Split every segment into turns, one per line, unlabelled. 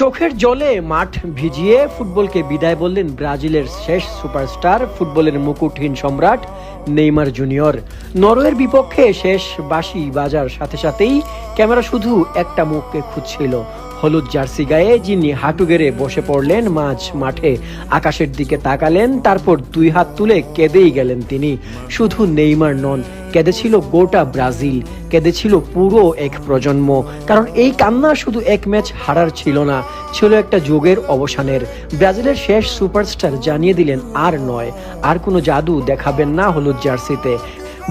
চোখের জলে মাঠ ভিজিয়ে ফুটবলকে বিদায় বললেন ব্রাজিলের শেষ সুপারস্টার, ফুটবলের মুকুটহীন সম্রাট নেইমার জুনিয়র। নরওয়ের বিপক্ষে শেষ বাঁশি বাজার সাথে সাথেই ক্যামেরা শুধু একটা মুখকে খুঁজছিল, হলুদ জার্সি গায়ে যিনি হাঁটু গেড়ে বসে পড়লেন মাঝ মাঠে, আকাশের দিকে তাকালেন, তারপর দুই হাত তুলে কেঁদেই গেলেন তিনি। শুধু নেইমার নন, কেঁদেছিল গোটা ব্রাজিল, কেঁদেছিল পুরো এক প্রজন্ম। কারণ এই কান্না শুধু এক ম্যাচ হারার ছিল না, ছিল একটা যুগের অবসানের। ব্রাজিলের শেষ সুপারস্টার জানিয়ে দিলেন আর নয়, আর কোনো জাদু দেখাবেন না হলুদ জার্সিতে।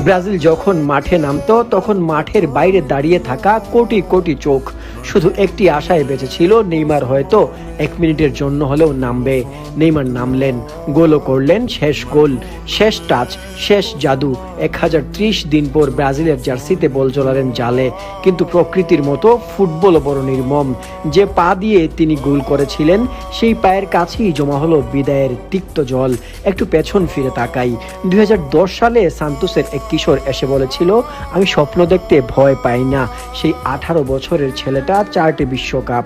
ব্রাজিল যখন মাঠে নামতো তখন মাঠের বাইরে দাঁড়িয়ে থাকা কোটি কোটি চোখ শুধু একটি আশায় বেঁচে ছিল, নেইমার হয়তো এক মিনিটের জন্য হলেও নামবে। নেইমার নামলেন, গোলও করলেন, শেষ গোল, শেষ টাচ, শেষ জাদু। 1030 দিন পর ব্রাজিলের জার্সিতে বল চলালেন জালে। কিন্তু প্রকৃতির মতো ফুটবলও বড় নির্মম। যে পা দিয়ে তিনি গোল করেছিলেন সেই পায়ের কাছেই জমা হলো বিদায়ের তিক্ত জল। একটু পেছন ফিরে তাকাই, 2010 সালে সান্তোসের এক কিশোর এসে বলেছিল, আমি স্বপ্ন দেখতে ভয় পাই না। সেই 18 বছরের ছেলেটা 4টি বিশ্বকাপ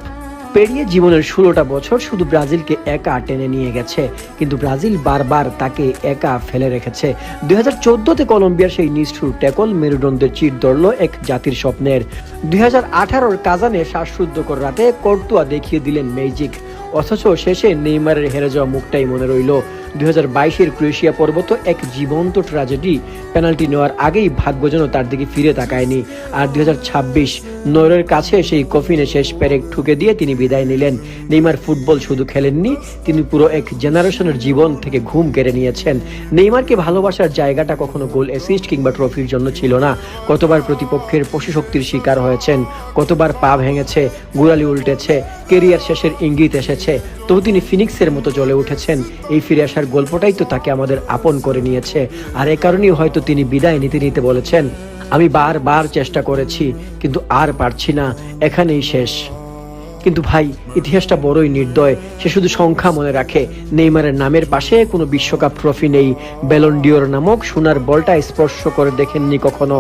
পেরিয়ে জীবনের 16টা বছর শুধু ব্রাজিলকে একা টেনে নিয়ে গেছে, কিন্তু ব্রাজিল বারবার তাকে একা ফেলে রেখেছে। 2014-তে কলম্বিয়ার সেই নিষ্ঠুর ট্যাকল মেরুদণ্ডে চির ধরল এক জাতির স্বপ্নের। 2018-র কাজানে শ্বাসরুদ্ধকর রাতে কর্তুয়া দেখিয়ে দিলেন ম্যাজিক, অথচ শেষে নেইমারের হেরে যাওয়া মুখটাই মনে রইল। 2022-এর ক্রোয়েশিয়া পর্ব তো এক জীবন্ত ট্র্যাজেডি, পেনাল্টি নেওয়ার আগেই ভাগ্য যেন তার দিকে ফিরে তাকায়নি। আর 2026 নরওয়ের কাছে সেই কফিনে শেষ পেরেক ঠুকে দিয়ে তিনি বিদায় নিলেন। নেইমার ফুটবল শুধু খেলেননি, তিনি পুরো এক জেনারেশনের জীবন থেকে ঘুম কেড়ে নিয়েছেন। নেইমারকে ভালোবাসার জায়গাটা কখনো গোল, অ্যাসিস্ট কিংবা ট্রফির জন্য ছিল না। কতবার প্রতিপক্ষের পশুশক্তির শিকার হয়েছেন, কতবার পা ভেঙেছে, গোড়ালি উল্টেছে, কেরিয়ার শেষের ইঙ্গিত এসেছে, তবু তিনি ফিনিক্সের মতো জ্বলে উঠেছেন। এই ফিরে আসার গল্পটাই তো তাকে আমাদের আপন করে নিয়েছে। আর এ কারণেই হয়তো তিনি বিদায় নিতে নিতে বলেছেন, আমি বারবার চেষ্টা করেছি কিন্তু আর পারছি না, এখানেই শেষ। কিন্তু ভাই, ইতিহাসটা বড়ই নির্দয়, সে শুধু সংখ্যা মনে রাখে। নেইমারের নামের পাশে কোনো বিশ্বকাপ ট্রফি নেই, ব্যালন ডিওর নামক সোনার বলটা স্পর্শ করে দেখেননি কখনো।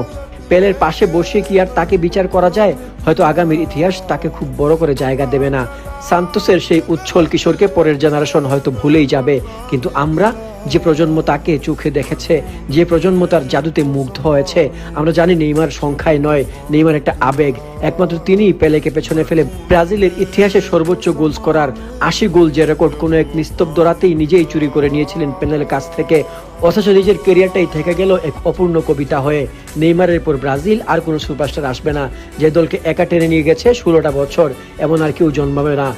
পেলের পাশে বসে কি আর তাকে বিচার করা যায়? হয়তো আগামীর ইতিহাস তাকে খুব বড় করে জায়গা দেবে না। সান্তোসের সেই উচ্ছল কিশোরকে পরের জেনারেশন হয়তো ভুলেই যাবে, কিন্তু আমরা যে প্রজন্ম তাকে চোখে দেখেছে, যে প্রজন্ম তার জাদুতে মুগ্ধ হয়েছে, আমরা জানি নেইমার সংখ্যায় নয়, নেইমার একটা আবেগ। একমাত্র তিনিই পেলেকে পেছনে ফেলে ব্রাজিলের ইতিহাসে সর্বোচ্চ গোল করার 80 গোল যে রেকর্ড কোনো এক নিস্তব্ধ রাতেই নিজেই চুরি করে নিয়েছিলেন পেলের কাছ থেকে। অথচ নিজের ক্যারিয়ারটাই থেকে গেল এক অপূর্ণ কবিতা হয়ে। নেইমারের পর ব্রাজিল আর কোনো সুপারস্টার আসবে না, যে দলকে একা টেনে নিয়ে গেছে 16টা বছর, এমন আর কেউ জন্মাবে না।